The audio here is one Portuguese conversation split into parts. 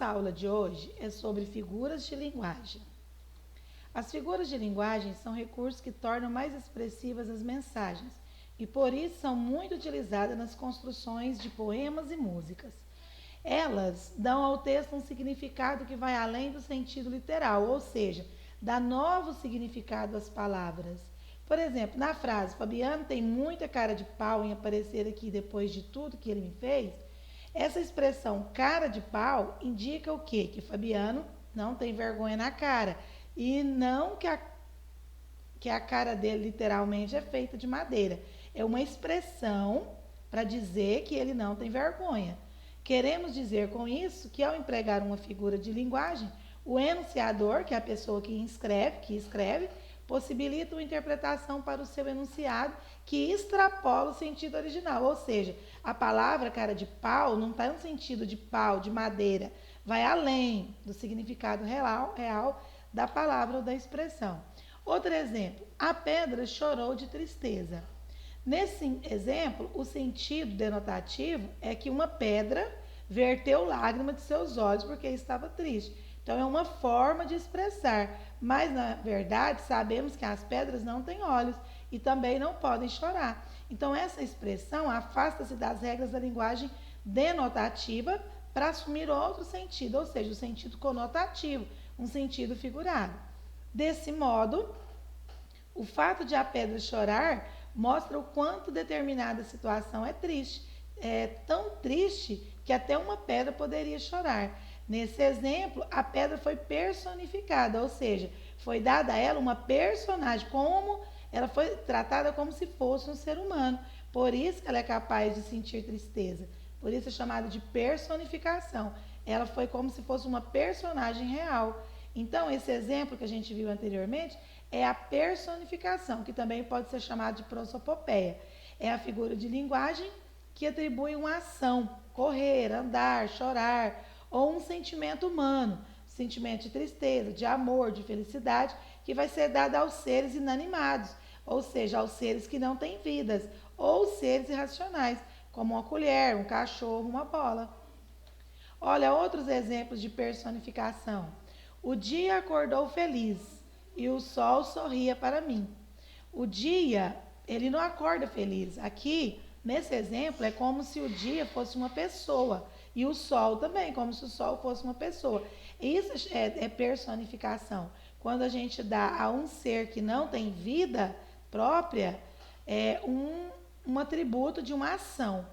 nossa aula de hoje é sobre figuras de linguagem. As figuras de linguagem são recursos que tornam mais expressivas as mensagens e por isso são muito utilizadas nas construções de poemas e músicas. Elas dão ao texto um significado que vai além do sentido literal, ou seja, dá novo significado às palavras. Por exemplo, na frase Fabiano tem muita cara de pau em aparecer aqui depois de tudo que ele me fez, essa expressão cara de pau indica o quê? Que Fabiano não tem vergonha na cara e não que a cara dele literalmente é feita de madeira. É uma expressão para dizer que ele não tem vergonha. Queremos dizer com isso que ao empregar uma figura de linguagem, o enunciador, que é a pessoa que escreve, possibilita uma interpretação para o seu enunciado que extrapola o sentido original. Ou seja, a palavra cara de pau não está no sentido de pau, de madeira, vai além do significado real da palavra ou da expressão. Outro exemplo, a pedra chorou de tristeza. Nesse exemplo, o sentido denotativo é que uma pedra verteu lágrimas de seus olhos porque estava triste. Então, é uma forma de expressar, mas na verdade sabemos que as pedras não têm olhos e também não podem chorar. Então, essa expressão afasta-se das regras da linguagem denotativa para assumir outro sentido, ou seja, o sentido conotativo, um sentido figurado. Desse modo, o fato de a pedra chorar mostra o quanto determinada situação é triste. É tão triste que até uma pedra poderia chorar. Nesse exemplo, a pedra foi personificada, ou seja, foi dada a ela uma personagem, como ela foi tratada como se fosse um ser humano. Por isso que ela é capaz de sentir tristeza. Por isso é chamada de personificação. Ela foi como se fosse uma personagem real. Então, esse exemplo que a gente viu anteriormente é a personificação, que também pode ser chamada de prosopopeia. É a figura de linguagem que atribui uma ação, correr, andar, chorar, ou um sentimento humano, sentimento de tristeza, de amor, de felicidade, que vai ser dado aos seres inanimados, ou seja, aos seres que não têm vidas, ou seres irracionais, como uma colher, um cachorro, uma bola. Olha outros exemplos de personificação. O dia acordou feliz e o sol sorria para mim. O dia, ele não acorda feliz. Aqui, nesse exemplo, é como se o dia fosse uma pessoa. E o sol também, como se o sol fosse uma pessoa. Isso é personificação. Quando a gente dá a um ser que não tem vida própria, um atributo de uma ação.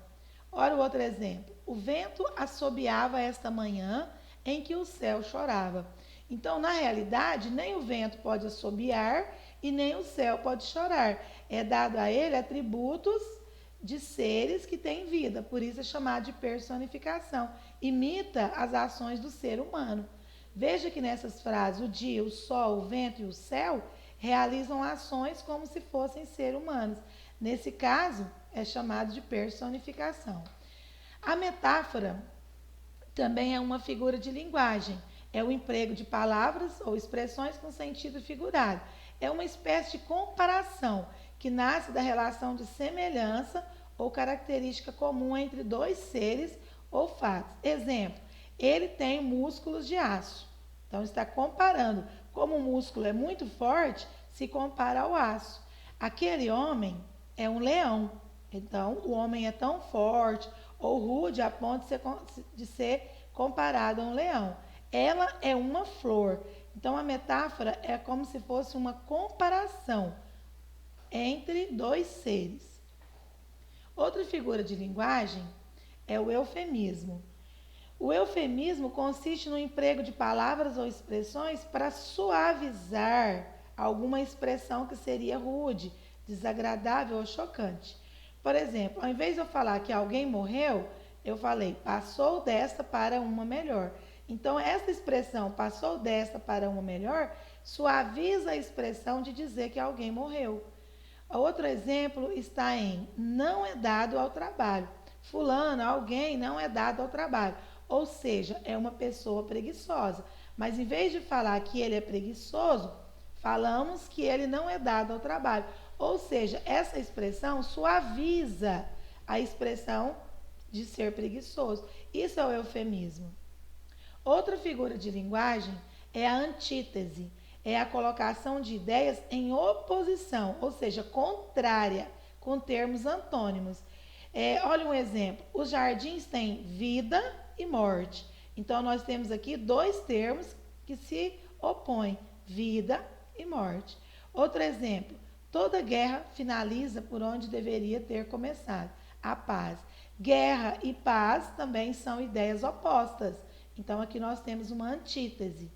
Olha o outro exemplo. O vento assobiava esta manhã em que o céu chorava. Então, na realidade, nem o vento pode assobiar e nem o céu pode chorar. É dado a ele atributos de seres que têm vida, por isso é chamado de personificação. Imita as ações do ser humano. Veja que nessas frases, o dia, o sol, o vento e o céu realizam ações como se fossem seres humanos. Nesse caso, é chamado de personificação. A metáfora também é uma figura de linguagem. É o emprego de palavras ou expressões com sentido figurado. É uma espécie de comparação que nasce da relação de semelhança ou característica comum entre dois seres ou fatos. Exemplo, ele tem músculos de aço. Então, está comparando. Como o músculo é muito forte, se compara ao aço. Aquele homem é um leão. Então, o homem é tão forte ou rude a ponto de ser comparado a um leão. Ela é uma flor. Então, a metáfora é como se fosse uma comparação entre dois seres. Outra figura de linguagem é o eufemismo. O eufemismo consiste no emprego de palavras ou expressões para suavizar alguma expressão que seria rude, desagradável ou chocante. Por exemplo, ao invés de eu falar que alguém morreu, eu falei passou desta para uma melhor. Então, essa expressão passou desta para uma melhor suaviza a expressão de dizer que alguém morreu. Outro exemplo está em não é dado ao trabalho. Fulano, alguém não é dado ao trabalho. Ou seja, é uma pessoa preguiçosa. Mas em vez de falar que ele é preguiçoso, falamos que ele não é dado ao trabalho. Ou seja, essa expressão suaviza a expressão de ser preguiçoso. Isso é o eufemismo. Outra figura de linguagem é a antítese, é a colocação de ideias em oposição, ou seja, contrária, com termos antônimos. Olha um exemplo: os jardins têm vida e morte. Então, nós temos aqui dois termos que se opõem: vida e morte. Outro exemplo: toda guerra finaliza por onde deveria ter começado: a paz. Guerra e paz também são ideias opostas. Então, aqui nós temos uma antítese.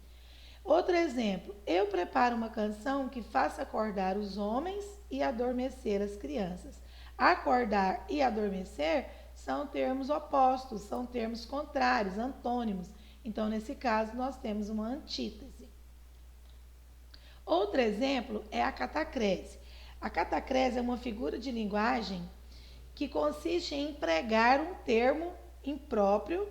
Outro exemplo: eu preparo uma canção que faça acordar os homens e adormecer as crianças. Acordar e adormecer são termos opostos, são termos contrários, antônimos. Então, nesse caso, nós temos uma antítese. Outro exemplo é a catacrese. A catacrese é uma figura de linguagem que consiste em empregar um termo impróprio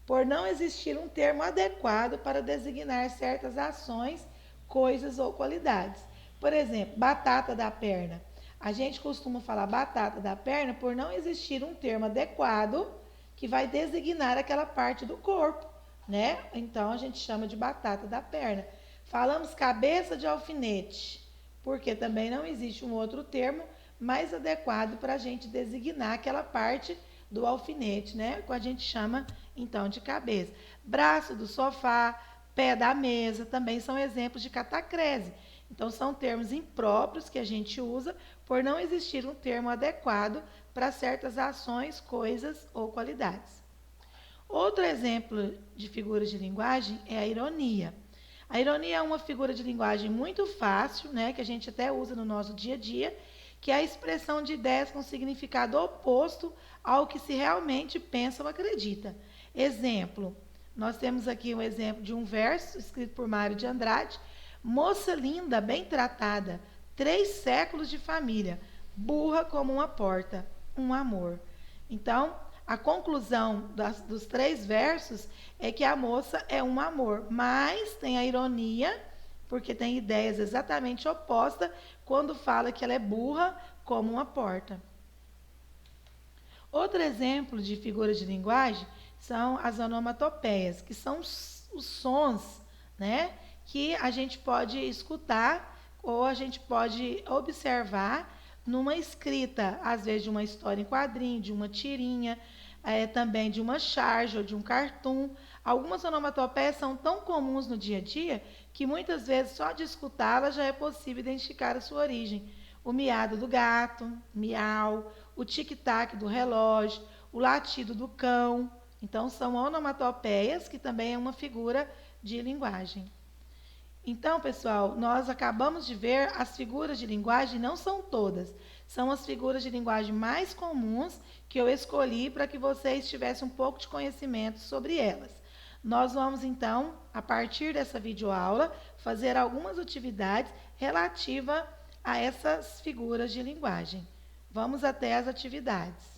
por não existir um termo adequado para designar certas ações, coisas ou qualidades. Por exemplo, batata da perna. A gente costuma falar batata da perna por não existir um termo adequado que vai designar aquela parte do corpo, né? Então a gente chama de batata da perna. Falamos cabeça de alfinete, porque também não existe um outro termo mais adequado para a gente designar aquela parte do alfinete, né? Que a gente chama então de cabeça. Braço do sofá, pé da mesa, também são exemplos de catacrese. Então, são termos impróprios que a gente usa por não existir um termo adequado para certas ações, coisas ou qualidades. Outro exemplo de figura de linguagem é a ironia. A ironia é uma figura de linguagem muito fácil, né, que a gente até usa no nosso dia a dia, que é a expressão de ideias com significado oposto ao que se realmente pensa ou acredita. Exemplo, nós temos aqui um exemplo de um verso escrito por Mário de Andrade: moça linda, bem tratada, 3 séculos de família, burra como uma porta, um amor. Então, a conclusão dos 3 versos é que a moça é um amor, mas tem a ironia, porque tem ideias exatamente opostas quando fala que ela é burra como uma porta. Outro exemplo de figura de linguagem são as onomatopeias, que são os sons, né, que a gente pode escutar ou a gente pode observar numa escrita, às vezes de uma história em quadrinho, de uma tirinha, também de uma charge ou de um cartoon. Algumas onomatopeias são tão comuns no dia a dia que muitas vezes só de escutá-las já é possível identificar a sua origem. O miado do gato, miau, o tic-tac do relógio, o latido do cão. Então, são onomatopeias, que também é uma figura de linguagem. Então, pessoal, nós acabamos de ver as figuras de linguagem, não são todas, são as figuras de linguagem mais comuns que eu escolhi para que vocês tivessem um pouco de conhecimento sobre elas. Nós vamos, então, a partir dessa videoaula, fazer algumas atividades relativas a essas figuras de linguagem. Vamos até as atividades.